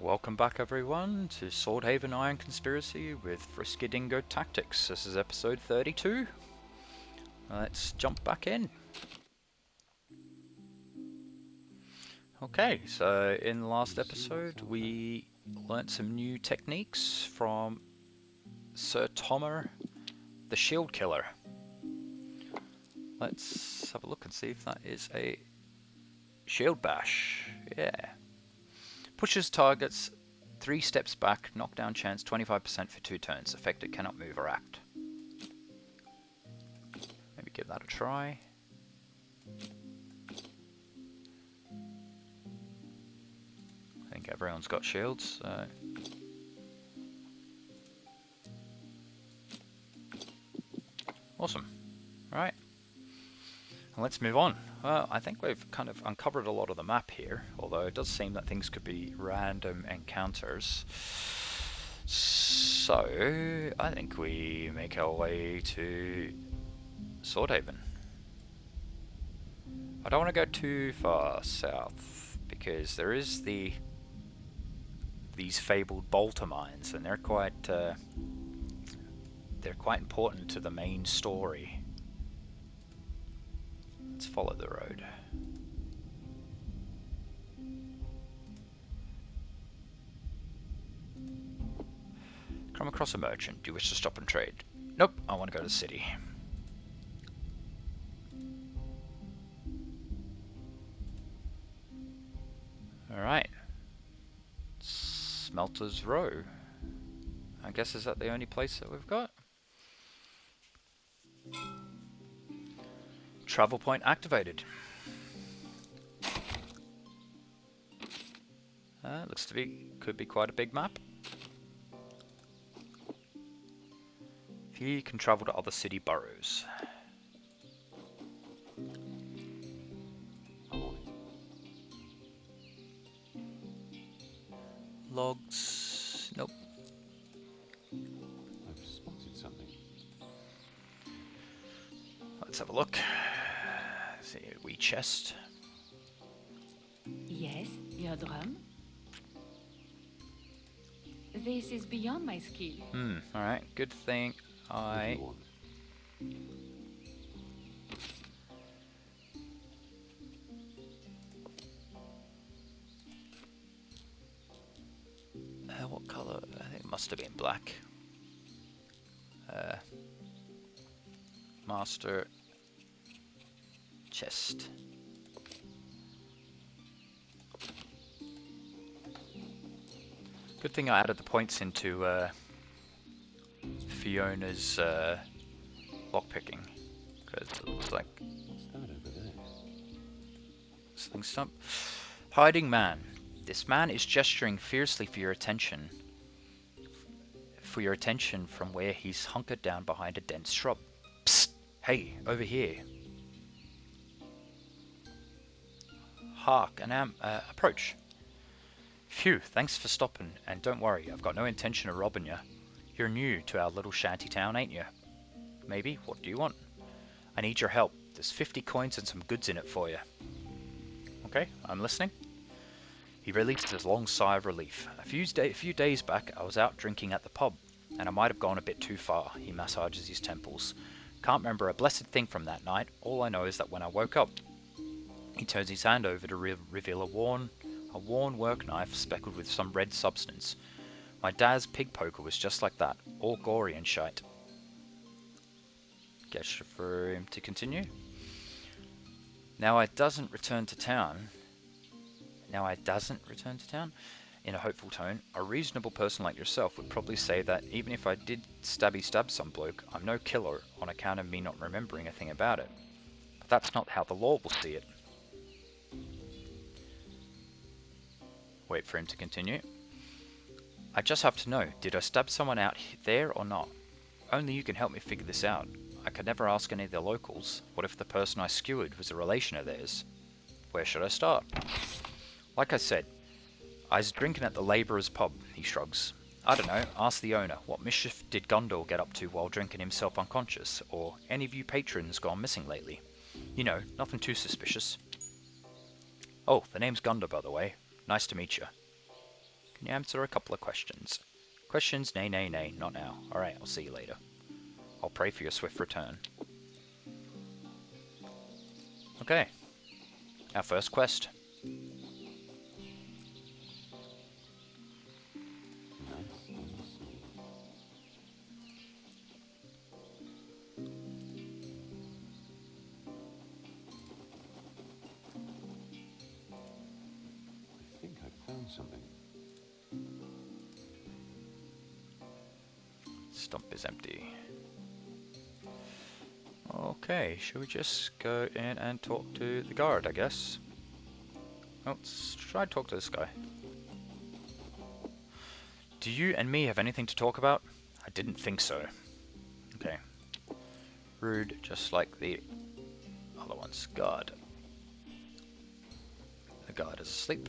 Welcome back everyone to Swordhaven Iron Conspiracy with FriskyDingo Tactics. This is episode 32. Let's jump back in. Okay, so in the last episode we learnt some new techniques from Sir Tomer, the Shield Killer. Let's have a look and see if that is a Shield Bash. Yeah. Pushes targets 3 steps back, knockdown chance 25% for 2 turns. Affected cannot move or act. Maybe give that a try. I think everyone's got shields, so... Awesome. Alright. Let's move on. Well, I think we've kind of uncovered a lot of the map here, although it does seem that things could be random encounters. So, I think we make our way to Swordhaven. I don't want to go too far south, because there is these fabled bolter mines, and they're quite important to the main story. Let's follow the road. Come across a merchant. Do you wish to stop and trade? Nope, I want to go to the city. Alright. Smelters Row. I guess is that the only place that we've got? Travel point activated. Looks to be, could be quite a big map. Here you can travel to other city boroughs. Logs, nope. I've spotted something. Let's have a look. See a wee chest. Yes, your drum? This is beyond my skill. Alright, good thing I... what colour? I think it must have been black. Master chest. Good thing I added the points into Fiona's lockpicking, because it looks like What's that over there? sling stump. Hiding man. This man is gesturing fiercely for your attention. From where he's hunkered down behind a dense shrub. Psst! Hey, over here. Hark, approach. Phew, thanks for stopping, and don't worry, I've got no intention of robbing you. You're new to our little shanty town, ain't you? Maybe, what do you want? I need your help. There's 50 coins and some goods in it for you. Okay, I'm listening. He released his long sigh of relief. A few days back, I was out drinking at the pub, and I might have gone a bit too far. He massages his temples. Can't remember a blessed thing from that night. All I know is that when I woke up, he turns his hand over to reveal a worn work knife speckled with some red substance. My dad's pig poker was just like that, all gory and shite. Gesture for him to continue. Now I doesn't return to town. In a hopeful tone, a reasonable person like yourself would probably say that even if I did stab some bloke, I'm no killer on account of me not remembering a thing about it. But that's not how the law will see it. Wait for him to continue. I just have to know, did I stab someone out there or not? Only you can help me figure this out. I could never ask any of the locals. What if the person I skewered was a relation of theirs? Where should I start? Like I said, I was drinking at the labourer's pub, he shrugs. I don't know, ask the owner, what mischief did Gundor get up to while drinking himself unconscious, or any of you patrons gone missing lately? You know, nothing too suspicious. Oh, the name's Gundor, by the way. Nice to meet you. Can you answer a couple of questions? Questions? Nay, nay, nay. Not now. Alright, I'll see you later. I'll pray for your swift return. Okay. Our first quest. I think I found something. Stump is empty. Okay, should we just go in and talk to the guard, I guess? Oh, let's try to talk to this guy. Do you and me have anything to talk about? I didn't think so. Okay. Rude, just like the other ones. Guard. The guard is asleep.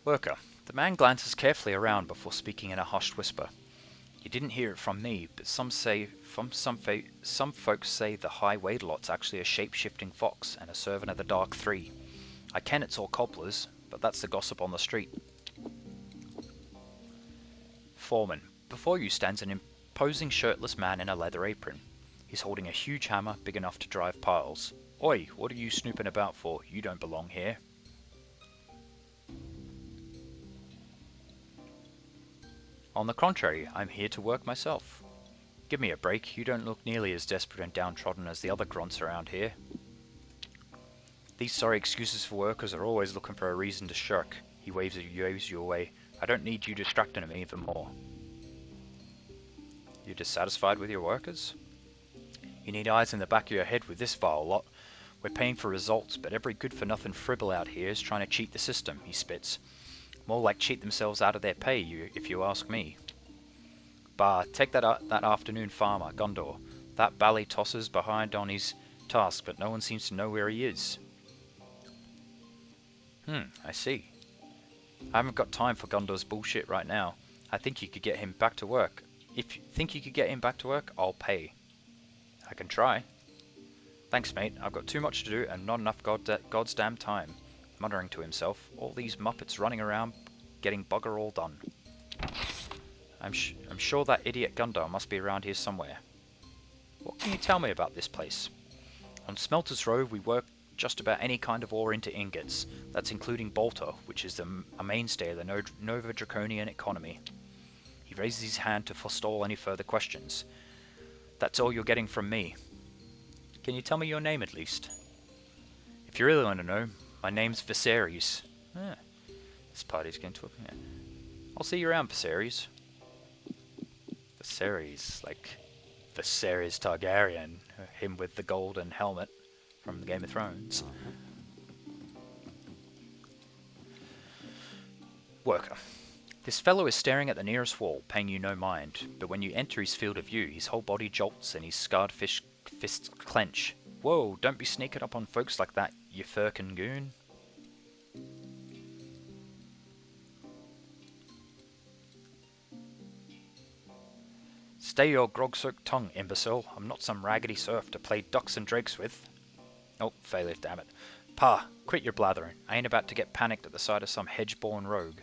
Worker. The man glances carefully around before speaking in a hushed whisper. You didn't hear it from me, but some folks say the High Wadelot's actually a shape-shifting fox and a servant of the Dark Three. I ken it's all cobblers, but that's the gossip on the street. Foreman. Before you stands an imposing shirtless man in a leather apron. He's holding a huge hammer big enough to drive piles. Oi, what are you snooping about for? You don't belong here. On the contrary, I'm here to work myself. Give me a break, you don't look nearly as desperate and downtrodden as the other grunts around here. These sorry excuses for workers are always looking for a reason to shirk. He waves you away. I don't need you distracting me even more. You dissatisfied with your workers? You need eyes in the back of your head with this vile lot. We're paying for results, but every good-for-nothing fribble out here is trying to cheat the system, he spits. More like cheat themselves out of their pay, if you ask me. Bah, take that afternoon farmer, Gondor. That bally tosser's behind on his task, but no one seems to know where he is. I see. I haven't got time for Gondor's bullshit right now. I think you could get him back to work. If you think you could get him back to work, I'll pay. I can try. Thanks, mate. I've got too much to do and not enough God's damn time. Muttering to himself, all these muppets running around getting bugger all done. I'm sure that idiot Gundar must be around here somewhere. What can you tell me about this place? On Smelters Road we work just about any kind of ore into ingots. That's including Bolter, which is a mainstay of the Nova Draconian economy. He raises his hand to forestall any further questions. That's all you're getting from me. Can you tell me your name at least? If you really want to know, my name's Viserys. This party's getting to yeah. I'll see you around, Viserys. Viserys, like Viserys Targaryen, him with the golden helmet from the Game of Thrones. Worker. This fellow is staring at the nearest wall, paying you no mind, but when you enter his field of view, his whole body jolts and his scarred fists clench. Whoa, don't be sneaking up on folks like that, you firkin' goon. Stay your grog-soaked tongue, imbecile. I'm not some raggedy serf to play ducks and drakes with. Oh, failure, damn it. Pa, quit your blathering. I ain't about to get panicked at the sight of some hedge-born rogue.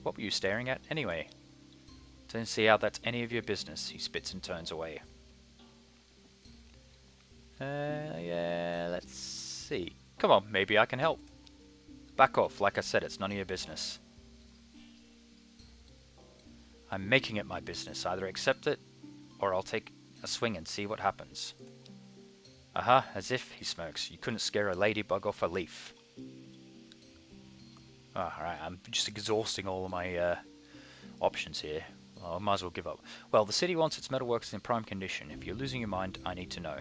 What were you staring at, anyway? Don't see how that's any of your business. He spits and turns away. Yeah, let's see. Come on, maybe I can help. Back off, like I said, it's none of your business. I'm making it my business. Either accept it, or I'll take a swing and see what happens. Aha, as if, he smirks. You couldn't scare a ladybug off a leaf. Oh, alright, I'm just exhausting all of my options here. Well, I might as well give up. Well, the city wants its metalworks in prime condition. If you're losing your mind, I need to know.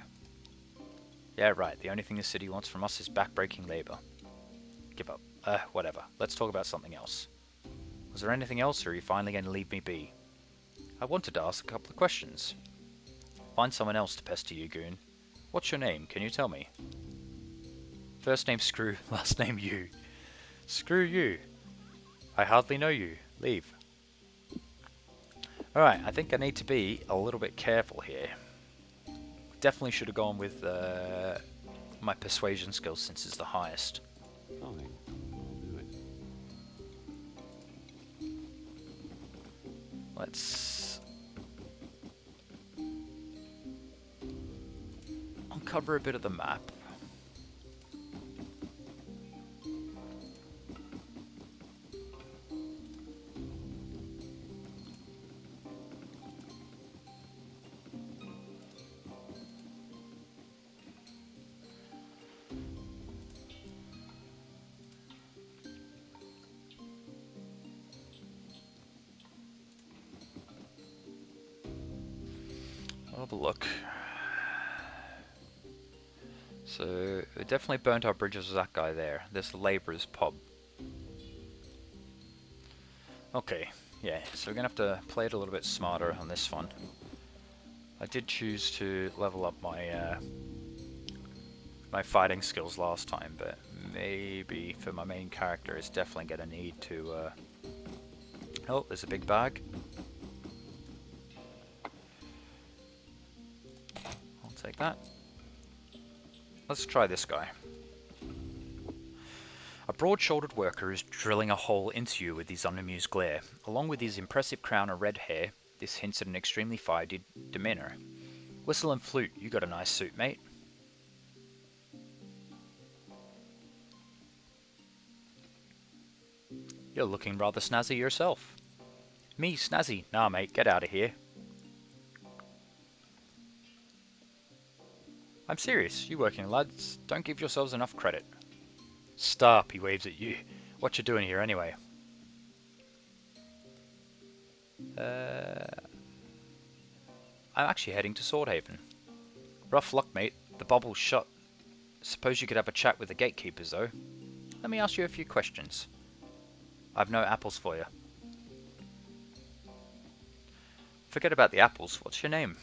Yeah, right. The only thing the city wants from us is back-breaking labor. Give up. Whatever. Let's talk about something else. Was there anything else, or are you finally going to leave me be? I wanted to ask a couple of questions. Find someone else to pester you, goon. What's your name? Can you tell me? First name Screw, last name you. Screw you. I hardly know you. Leave. Alright, I think I need to be a little bit careful here. definitely should have gone with my persuasion skill since it's the highest. Fine. I'll do it. Let's uncover a bit of the map. I'll have a look. So, we definitely burnt our bridges with that guy there. There's the labourer's pub. Okay, yeah, so we're gonna have to play it a little bit smarter on this one. I did choose to level up my my fighting skills last time, but maybe for my main character it's definitely gonna need to oh, there's a big bag. I'll take that. Let's try this guy. A broad-shouldered worker is drilling a hole into you with his unamused glare. Along with his impressive crown of red hair, this hints at an extremely fiery demeanor. Whistle and flute, you got a nice suit, mate. You're looking rather snazzy yourself. Me, snazzy? Nah, mate, get out of here. I'm serious, you working lads. Don't give yourselves enough credit. Stop, he waves at you. What you doing here anyway? I'm actually heading to Swordhaven. Rough luck, mate. The bubble's shut. Suppose you could have a chat with the gatekeepers, though. Let me ask you a few questions. I've no apples for you. Forget about the apples. What's your name?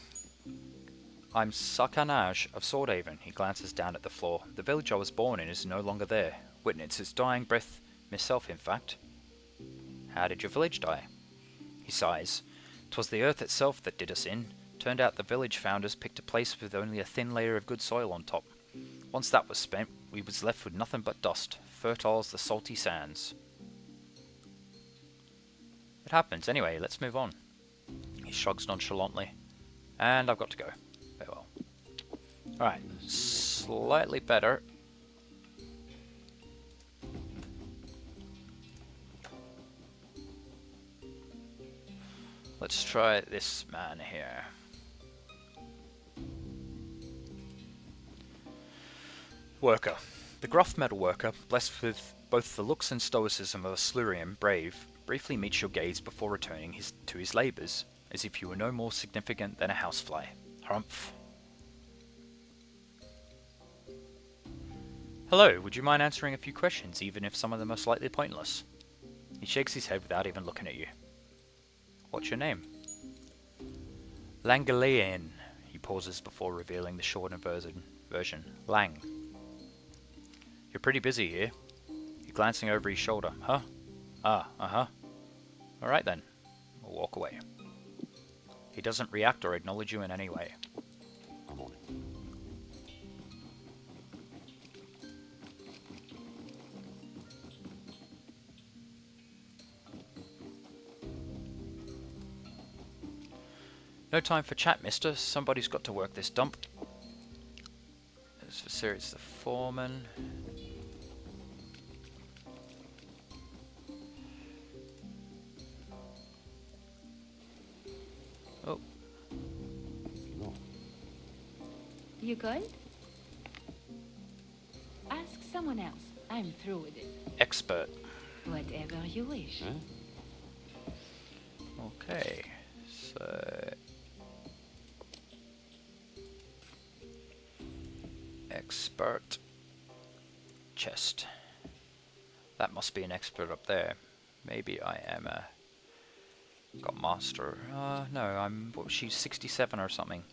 I'm Sakanaj of Swordhaven. He glances down at the floor. The village I was born in is no longer there. Witness its dying breath, myself in fact. How did your village die? He sighs. 'Twas the earth itself that did us in. Turned out the village founders picked a place with only a thin layer of good soil on top. Once that was spent, we was left with nothing but dust, fertile as the salty sands. It happens. Anyway, let's move on. He shrugs nonchalantly. And I've got to go. Very well. Alright, slightly better. Let's try this man here. Worker. The gruff metal worker, blessed with both the looks and stoicism of a Silurian brave, briefly meets your gaze before returning to his labours, as if you were no more significant than a housefly. Harumph. Hello, would you mind answering a few questions, even if some of them are slightly pointless? He shakes his head without even looking at you. What's your name? Langalean. He pauses before revealing the shortened version. Lang. You're pretty busy here. You're glancing over his shoulder. Huh? Ah, uh-huh. Alright then. We'll walk away. He doesn't react or acknowledge you in any way. I'm on it. No time for chat, mister. Somebody's got to work this dump. As for Sirius the foreman. Oh. No. You called? Ask someone else. I'm through with it. Expert. Whatever you wish. Huh? Okay. So... Expert. Chest. That must be an expert up there. Maybe I am a... Got master. No, I'm... What was she? 67 or something.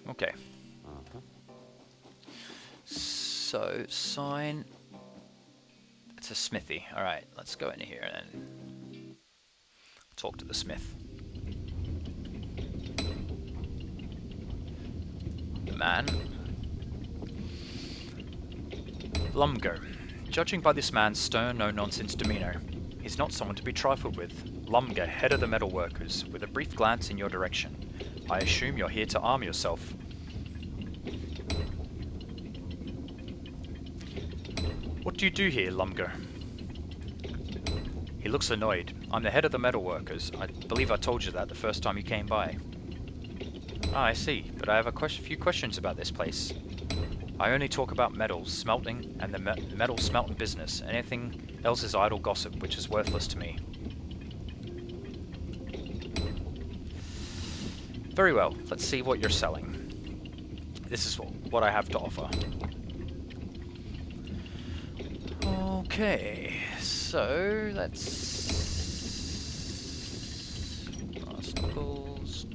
Okay. Uh-huh. So, sign... It's a smithy. Alright, let's go in here then. talk to the smith. The man. Lumgo. Judging by this man's stern, no-nonsense demeanour, he's not someone to be trifled with. Lumgo, head of the metalworkers, with a brief glance in your direction. I assume you're here to arm yourself. What do you do here, Lumgo? He looks annoyed. I'm the head of the metalworkers. I believe I told you that the first time you came by. Ah, I see, but I have a few questions about this place. I only talk about metals, smelting, and the metal smelting business. Anything else is idle gossip, which is worthless to me. Very well, let's see what you're selling. This is what I have to offer. Okay, so let's... Knuckles.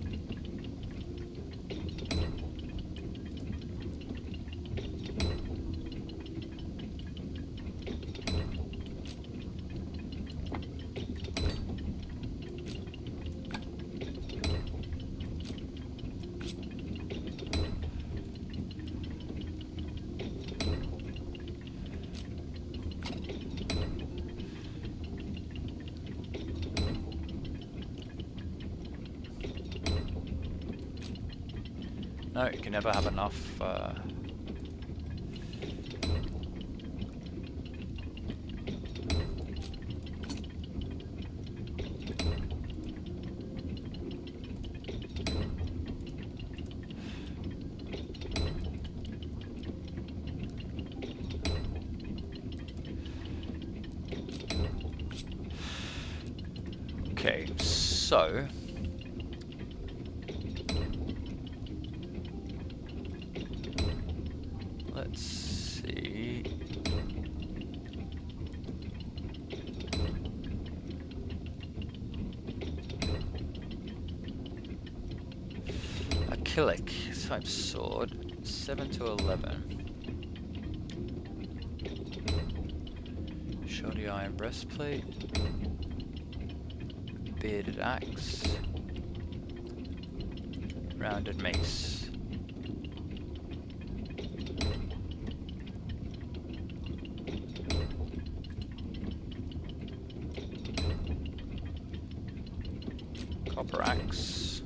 No, you can never have enough. Okay, so... let's see... Achillic type sword, 7 to 11. Shoddy iron breastplate. Bearded axe. Rounded mace. Copper axe.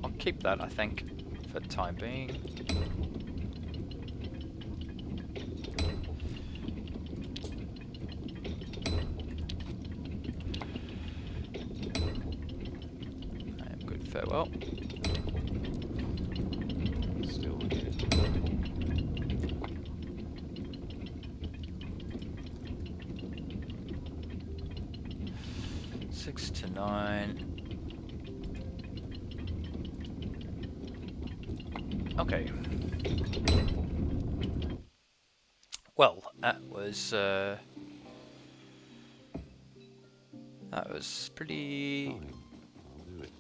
I'll keep that, I think, for the time being. I am good, farewell. Still here. 6 to 9. Okay. Well, that was pretty Fine. I'll do it.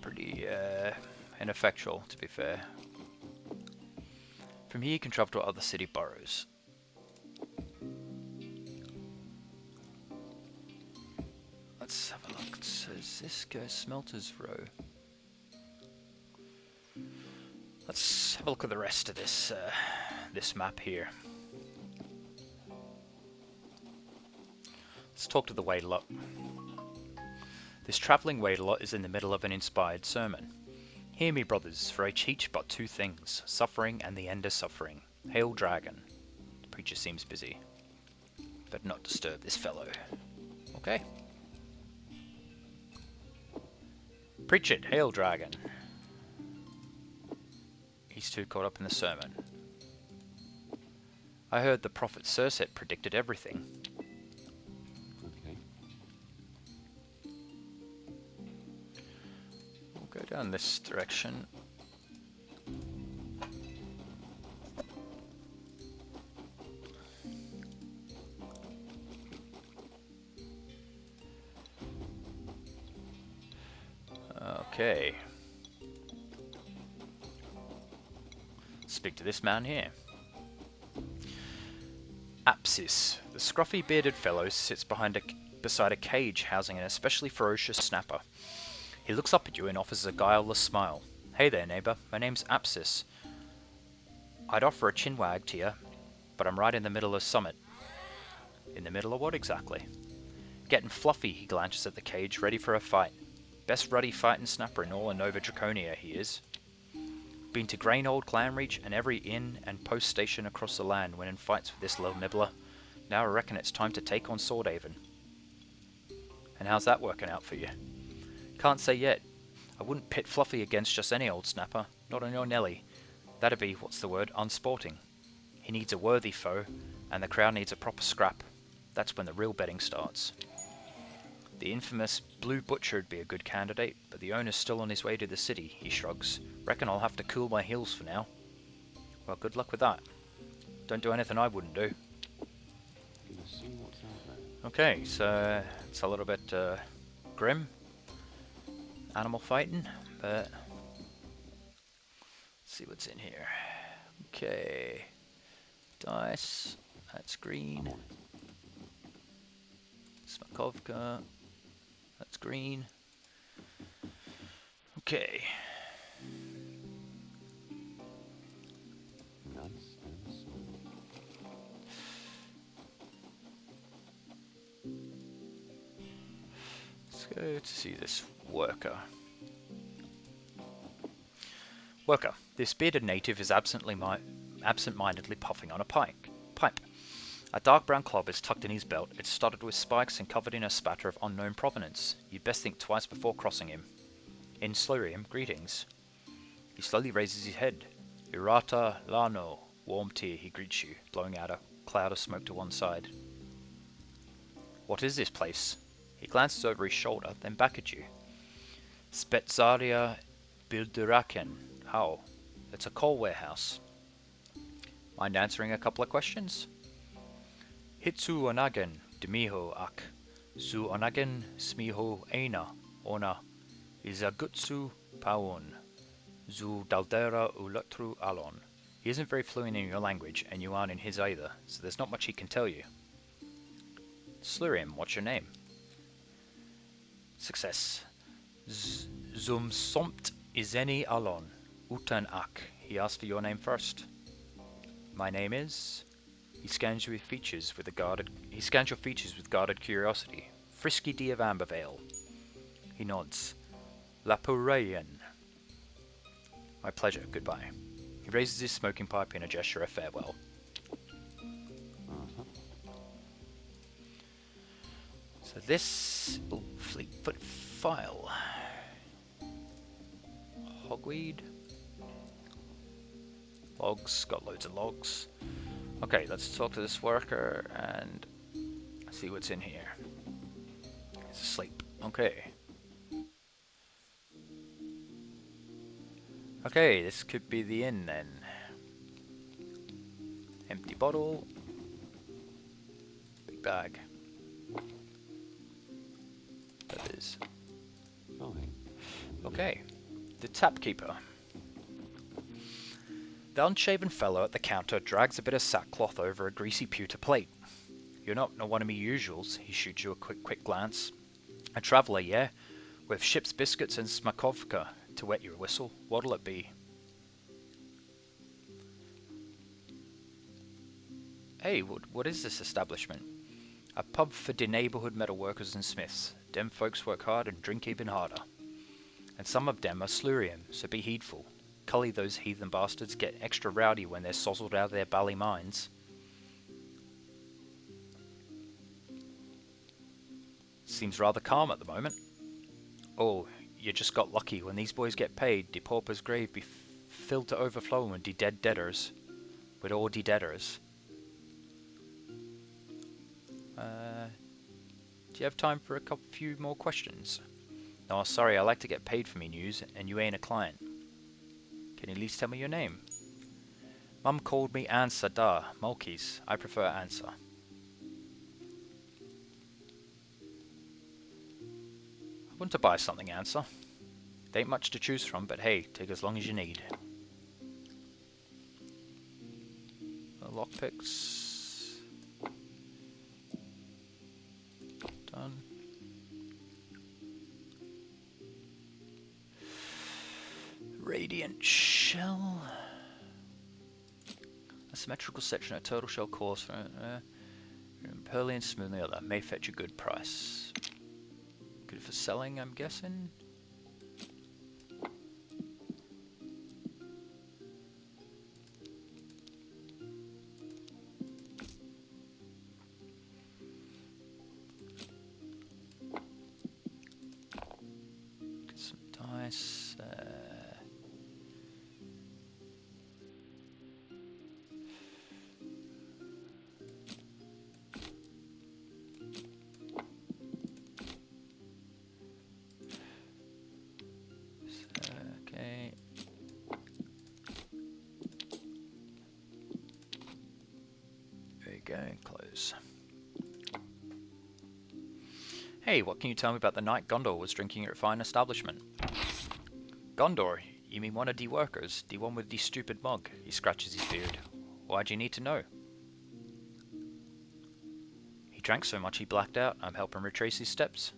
pretty ineffectual, to be fair. From here you can travel to other city boroughs. Let's have a look. So does this go Smelters Row? Let's have a look at the rest of this this map here. Let's talk to the Waidelot. This travelling Waidelot is in the middle of an inspired sermon. Hear me, brothers, for I teach but two things, suffering and the end of suffering. Hail, dragon. The preacher seems busy. But not disturb this fellow. Okay. Preach it, hail, dragon. He's too caught up in the sermon. I heard the prophet Surset predicted everything. Okay. We'll go down this direction. Okay. Speak to this man here. Apsis. The scruffy bearded fellow sits beside a cage housing an especially ferocious snapper. He looks up at you and offers a guileless smile. Hey there, neighbor. My name's Apsis. I'd offer a chinwag to you, but I'm right in the middle of Summit. In the middle of what exactly? Getting fluffy, he glances at the cage, ready for a fight. Best ruddy fighting snapper in all of Nova Draconia, he is. Been to Grainold Clanreach and every inn and post station across the land winning fights with this little nibbler. Now I reckon it's time to take on Swordhaven. And how's that working out for you? Can't say yet. I wouldn't pit Fluffy against just any old snapper, not on your Nelly. That'd be, what's the word, unsporting. He needs a worthy foe, and the crowd needs a proper scrap. That's when the real betting starts. The infamous Blue Butcher'd be a good candidate, but the owner's still on his way to the city, he shrugs. Reckon I'll have to cool my heels for now. Well, good luck with that. Don't do anything I wouldn't do. Let's see what's out there. Okay, so it's a little bit grim. Animal fighting, but let's see what's in here. Okay. Dice. That's green. I'm on it. Smakovka. That's green. Okay. Nice and small. Let's go to see this worker. Worker. This bearded native is absent-mindedly puffing on a pipe. A dark brown club is tucked in his belt. It's studded with spikes and covered in a spatter of unknown provenance. You'd best think twice before crossing him. In Slurium, greetings. He slowly raises his head. Irata Lano. Warm tear, he greets you, blowing out a cloud of smoke to one side. What is this place? He glances over his shoulder, then back at you. Spetzaria Bilduraken. How? It's a coal warehouse. Mind answering a couple of questions? Hitsu onagen demiho ak. Zu onagen smiho eina ona. Izagutsu paon. Zu daldera ulutru alon. He isn't very fluent in your language, and you aren't in his either, so there's not much he can tell you. Slurium, what's your name? Success. Zum somt izeni alon. Utan ak. He asked for your name first. My name is... He scans your features with guarded curiosity. FriskyDingo of Ambervale. He nods. Lapurayan. My pleasure, goodbye. He raises his smoking pipe in a gesture of farewell. So this... Oh, Fleetfoot File. Hogweed. Logs, got loads of logs. Okay, let's talk to this worker and see what's in here. He's asleep. Okay. Okay, this could be the inn then. Empty bottle. Big bag. That is. Fine. Okay. The tapkeeper. The unshaven fellow at the counter drags a bit of sackcloth over a greasy pewter plate. You're not one of me usuals, he shoots you a quick glance. A traveller, yeah? With ship's biscuits and smakovka to wet your whistle. What'll it be? Hey, what is this establishment? A pub for de neighbourhood metal workers and smiths. Dem folks work hard and drink even harder. And some of dem are slurium, so be heedful. Cully, those heathen bastards get extra rowdy when they're sozzled out of their bally minds. Seems rather calm at the moment. Oh, you just got lucky. When these boys get paid, de pauper's grave be filled to overflowing with de dead deaders. With all de deaders. Do you have time for a few more questions? No, sorry, I like to get paid for me news, and you ain't a client. Can you at least tell me your name? Mum called me Ansa da, Mulkeys. I prefer Ansa. I want to buy something, Ansa. There ain't much to choose from, but hey, take as long as you need. Lockpicks. Giant shell. A symmetrical section of turtle shell course from pearly and smooth on the other. May fetch a good price. Good for selling, I'm guessing. Get some dice. Okay. There you go, close. Hey, what can you tell me about the night Gondor was drinking at your fine establishment? Gondor? You mean one of the workers? The one with the stupid mug? He scratches his beard. Why'd you need to know? He drank so much he blacked out. I'm helping retrace his steps.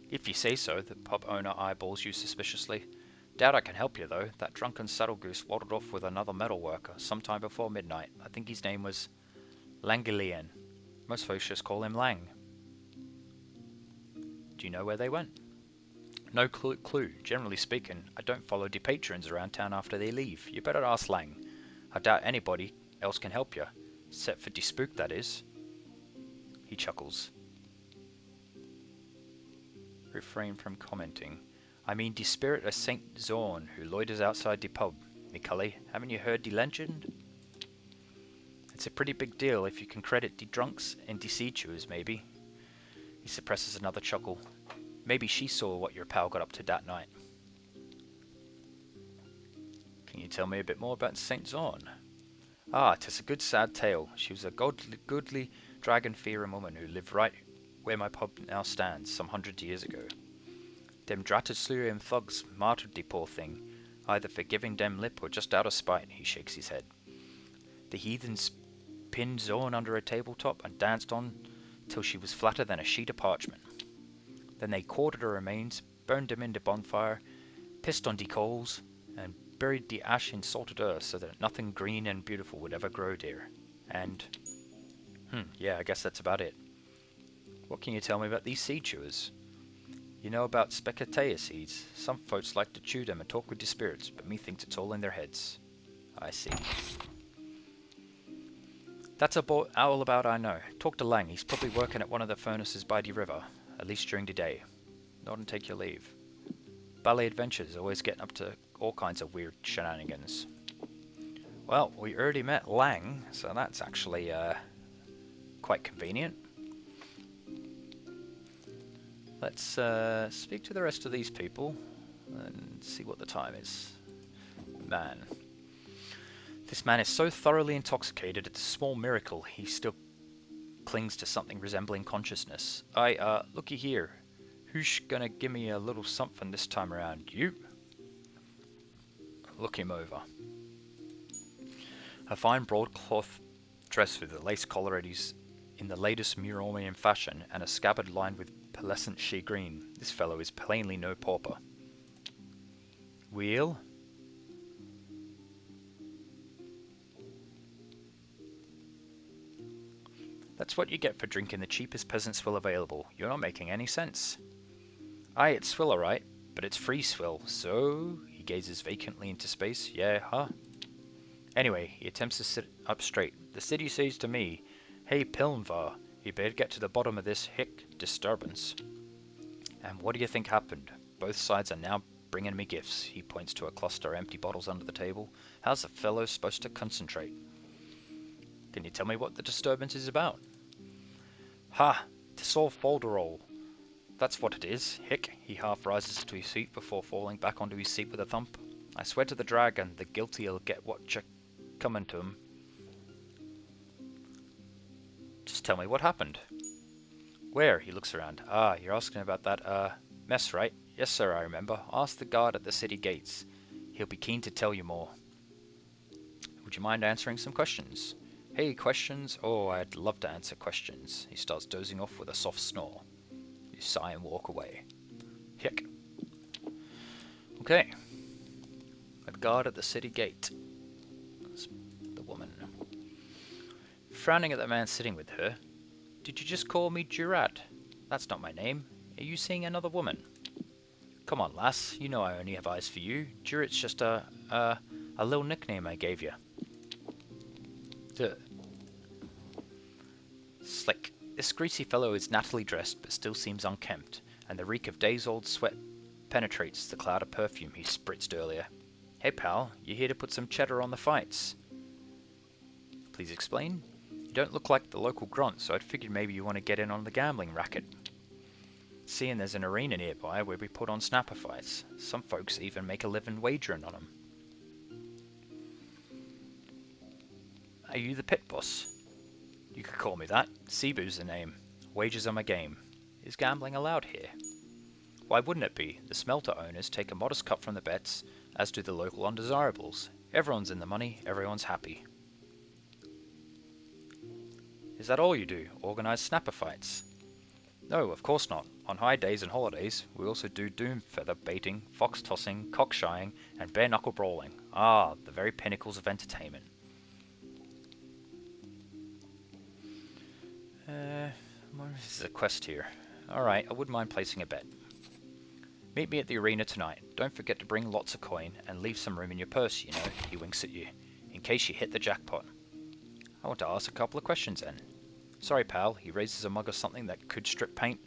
If you say so, the pub owner eyeballs you suspiciously. Doubt I can help you, though. That drunken saddle goose waddled off with another metal worker sometime before midnight. I think his name was Langelian. Most folks just call him Lang. Do you know where they went? No clue. Generally speaking, I don't follow the patrons around town after they leave. You better ask Lang. I doubt anybody else can help you. Except for the spook, that is. He chuckles. Refrain from commenting. I mean the spirit of Saint Zorn who loiters outside the pub. Micully, haven't you heard the legend? It's a pretty big deal if you can credit the drunks and the sea chewers, maybe. He suppresses another chuckle. Maybe she saw what your pal got up to that night. Can you tell me a bit more about Saint Zorn? Ah, 'tis a good sad tale. She was a goodly dragon-fearing woman who lived right where my pub now stands, some 100 years ago. Them dratted Sluian thugs martyred the poor thing, either for giving them lip or just out of spite. He shakes his head. The heathens pinned Zorn under a tabletop and danced on till she was flatter than a sheet of parchment. Then they quartered her remains, burned them in the bonfire, pissed on the coals, and buried the ash in salted earth so that nothing green and beautiful would ever grow there. And... yeah, I guess that's about it. What can you tell me about these seed chewers? You know about Specatea seeds. Some folks like to chew them and talk with the spirits, but methinks it's all in their heads. I see. That's all about I know. Talk to Lang. He's probably working at one of the furnaces by the river, at least during the day. Nod and take your leave. Ballet Adventures always getting up to all kinds of weird shenanigans. Well, we already met Lang, so that's actually quite convenient. Let's speak to the rest of these people and see what the time is. Man. This man is so thoroughly intoxicated, it's a small miracle he still clings to something resembling consciousness. Looky here. Who's gonna give me a little something this time around? You? Look him over. A fine broadcloth dress with a lace collar in the latest Muronian fashion, and a scabbard lined with pearlescent shea-green. This fellow is plainly no pauper. Wheel? That's what you get for drinking the cheapest peasant swill available. You're not making any sense. Aye, it's swill alright, but it's free swill, so... He gazes vacantly into space. Yeah, huh? Anyway, he attempts to sit up straight. The city says to me, Hey, Pilmvar, you better get to the bottom of this disturbance. And what do you think happened? Both sides are now bringing me gifts. He points to a cluster of empty bottles under the table. How's a fellow supposed to concentrate? Can you tell me what the disturbance is about? Ha! 'Tis all folderol. That's what it is. Hick. He half rises to his feet before falling back onto his seat with a thump. I swear to the dragon, the guilty'll get what you coming to 'em. Just tell me what happened. Where? He looks around. Ah, you're asking about that, mess, right? Yes, sir, I remember. Ask the guard at the city gates. He'll be keen to tell you more. Would you mind answering some questions? Hey, questions? Oh, I'd love to answer questions. He starts dozing off with a soft snore. You sigh and walk away. Hick. Okay. A guard at the city gate. That's the woman. Frowning at the man sitting with her. Did you just call me Durad? That's not my name. Are you seeing another woman? Come on, lass. You know I only have eyes for you. Durat's just a little nickname I gave you. Duh. Slick. This greasy fellow is nattily dressed, but still seems unkempt, and the reek of days-old sweat penetrates the cloud of perfume he spritzed earlier. Hey pal, you here to put some cheddar on the fights? Please explain? You don't look like the local grunt, so I'd figured maybe you want to get in on the gambling racket. Seeing there's an arena nearby where we put on snapper fights. Some folks even make a living wagering on them. Are you the pit boss? You could call me that. Cebu's the name. Wagers are my game. Is gambling allowed here? Why wouldn't it be? The smelter owners take a modest cut from the bets, as do the local undesirables. Everyone's in the money, everyone's happy. Is that all you do? Organize snapper fights? No, of course not. On high days and holidays, we also do doom feather baiting, fox tossing, cock shying, and bare knuckle brawling. Ah, the very pinnacles of entertainment. This is a quest here. Alright, I wouldn't mind placing a bet. Meet me at the arena tonight. Don't forget to bring lots of coin and leave some room in your purse, you know, he winks at you, in case you hit the jackpot. I want to ask a couple of questions then. Sorry pal, he raises a mug of something that could strip paint.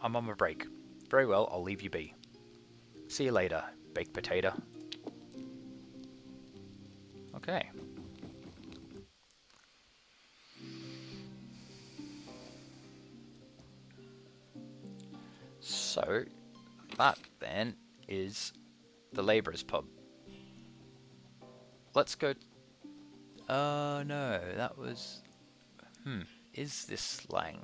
I'm on my break. Very well, I'll leave you be. See you later, baked potato. Okay. So, that then is the Labourers Pub. Let's go... no, that was... is this slang?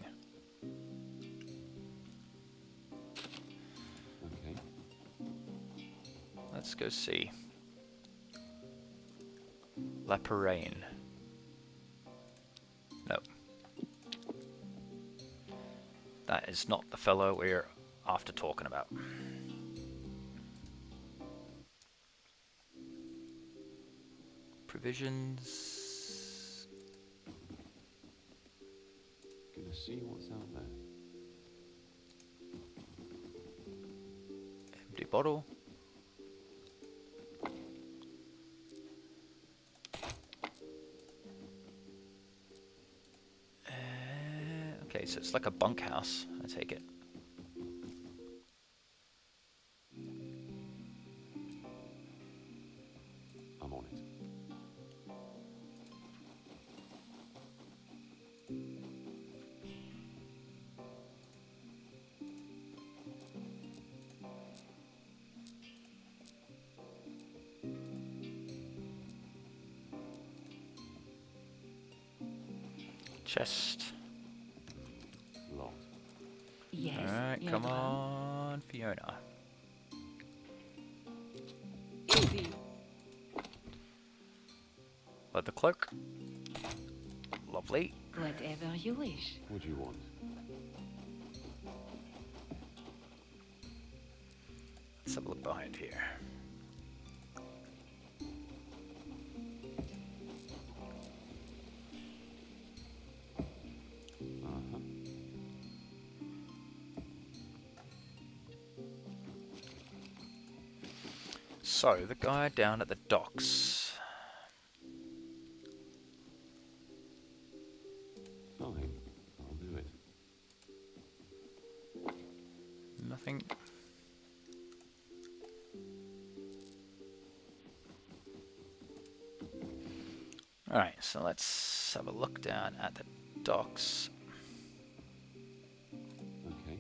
Okay. Let's go see. Laparaine. No. That is not the fellow we're after talking about. Provisions. Gonna see what's out there. Empty bottle. Okay, so it's like a bunkhouse, I take it. I'm on it. Chest. Locked. Yes. Alright, you're come drunk. on, Fiona. Easy. Leather cloak. Lovely. Whatever you wish. What do you want? Let's have a look behind here. Uh-huh. So, the guy down at the docks. Fine. I'll do it. Nothing. Alright, so let's have a look down at the docks. Okay.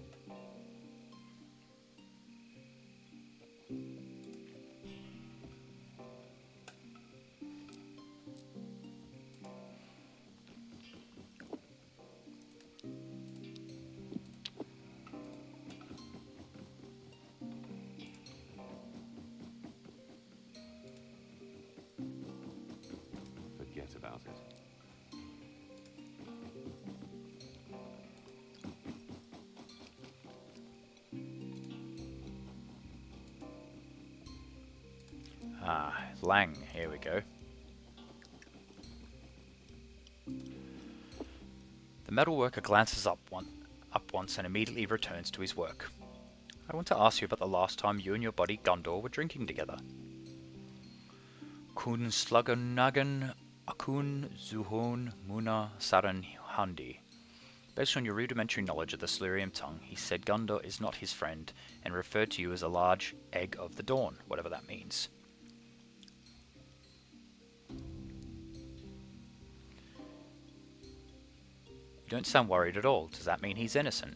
Forget about it. Lang, here we go. The metalworker glances up once and immediately returns to his work. I want to ask you about the last time you and your buddy Gundor were drinking together. Kun sluganagan akun zuhon muna saran handi. Based on your rudimentary knowledge of the Silurian tongue, he said Gundor is not his friend and referred to you as a large egg of the dawn, whatever that means. You don't sound worried at all. Does that mean he's innocent?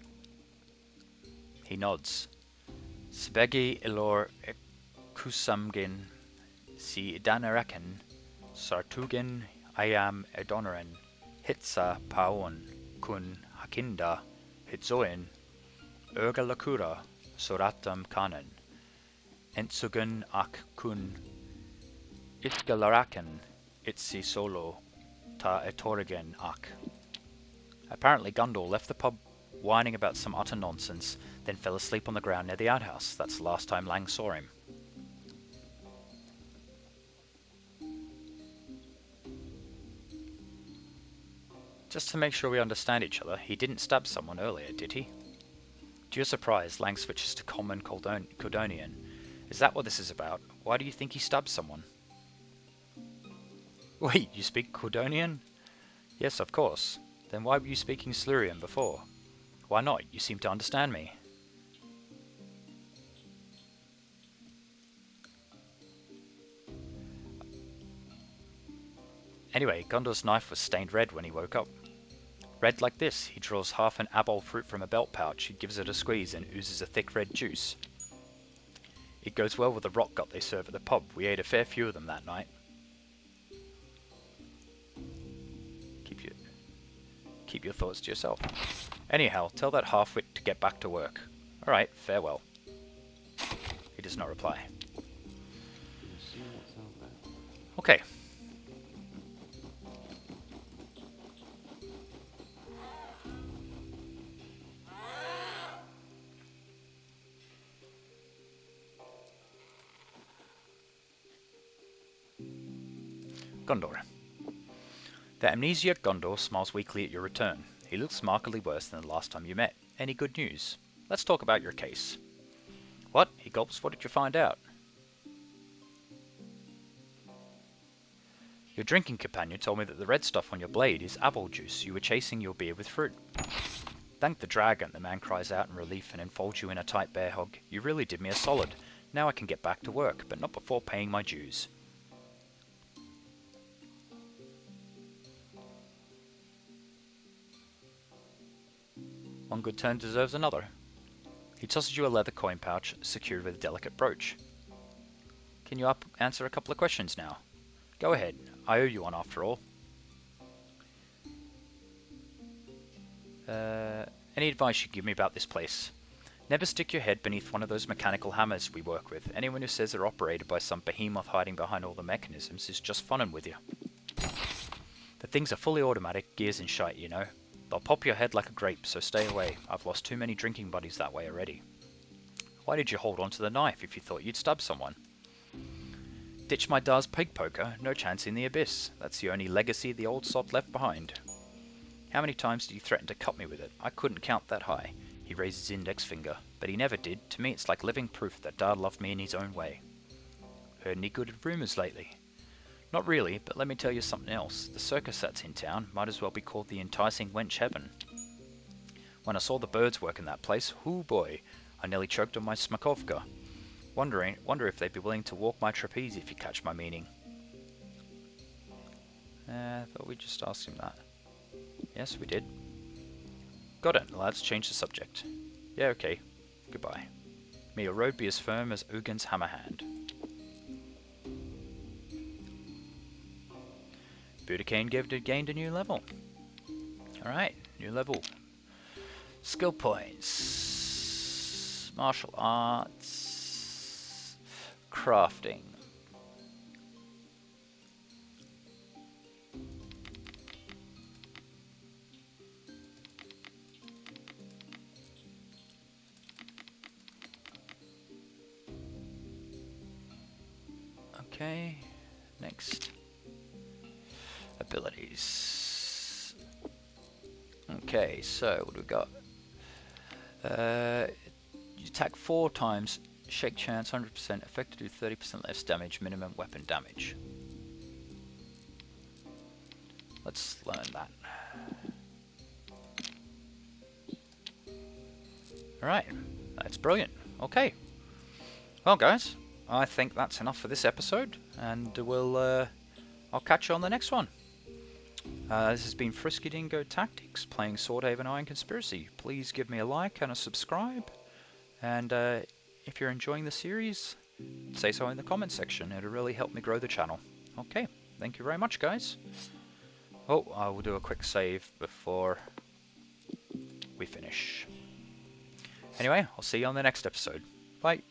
He nods. Sbegi ilor kusamgin si idanaraken sartugen ayam edonaren hitsa paon kun hakinda hitzoin ergalakura soratam kanen entsugen ak kun iskalaraken itsi solo ta etorigen ak. Apparently Gundor left the pub whining about some utter nonsense, then fell asleep on the ground near the outhouse. That's the last time Lang saw him. Just to make sure we understand each other, he didn't stab someone earlier, did he? To your surprise, Lang switches to common Cordonian. Is that what this is about? Why do you think he stabbed someone? Wait, you speak Cordonian? Yes, of course. Then why were you speaking Silurian before? Why not? You seem to understand me. Anyway, Gondor's knife was stained red when he woke up. Red like this. He draws half an apple fruit from a belt pouch, he gives it a squeeze and oozes a thick red juice. It goes well with the rock gut they serve at the pub. We ate a fair few of them that night. Keep your thoughts to yourself. Anyhow, tell that half-wit to get back to work. Alright, farewell. He does not reply. Okay. Gundor. The amnesiac Gundor smiles weakly at your return. He looks markedly worse than the last time you met. Any good news? Let's talk about your case. What? He gulps. What did you find out? Your drinking companion told me that the red stuff on your blade is apple juice. You were chasing your beer with fruit. Thank the dragon, the man cries out in relief and enfolds you in a tight bear hug. You really did me a solid. Now I can get back to work, but not before paying my dues. One good turn deserves another. He tosses you a leather coin pouch secured with a delicate brooch. Can you answer a couple of questions now? Go ahead. I owe you one after all. Any advice you can give me about this place? Never stick your head beneath one of those mechanical hammers we work with. Anyone who says they're operated by some behemoth hiding behind all the mechanisms is just funning with you. The things are fully automatic, gears and shite, you know. They'll pop your head like a grape, so stay away. I've lost too many drinking buddies that way already. Why did you hold on to the knife if you thought you'd stab someone? Ditch my Dar's peg poker, no chance in the abyss. That's the only legacy the old sod left behind. How many times did you threaten to cut me with it? I couldn't count that high. He raised his index finger, but he never did. To me it's like living proof that Dar loved me in his own way. Heard any good rumours lately? Not really, but let me tell you something else. The circus that's in town might as well be called the enticing wench heaven. When I saw the birds work in that place, hoo boy, I nearly choked on my smakovka. Wonder if they'd be willing to walk my trapeze if you catch my meaning. I thought we just asked him that. Yes, we did. Got it, lads, change the subject. Yeah, okay. Goodbye. May your road be as firm as Ugin's hammer hand. Budicane gained a new level. Alright, new level. Skill points. Martial arts. Crafting. Okay. Next. Abilities. Okay, so what do we got? You attack 4 times, shake chance 100%, effect to do 30% less damage, minimum weapon damage. Let's learn that. Alright, that's brilliant. Okay. Well guys, I think that's enough for this episode, and I'll catch you on the next one. This has been FriskyDingo Tactics, playing Swordhaven Iron Conspiracy. Please give me a like and a subscribe, and if you're enjoying the series, say so in the comments section. It'll really help me grow the channel. Okay, thank you very much guys. Oh, I will do a quick save before we finish. Anyway, I'll see you on the next episode. Bye.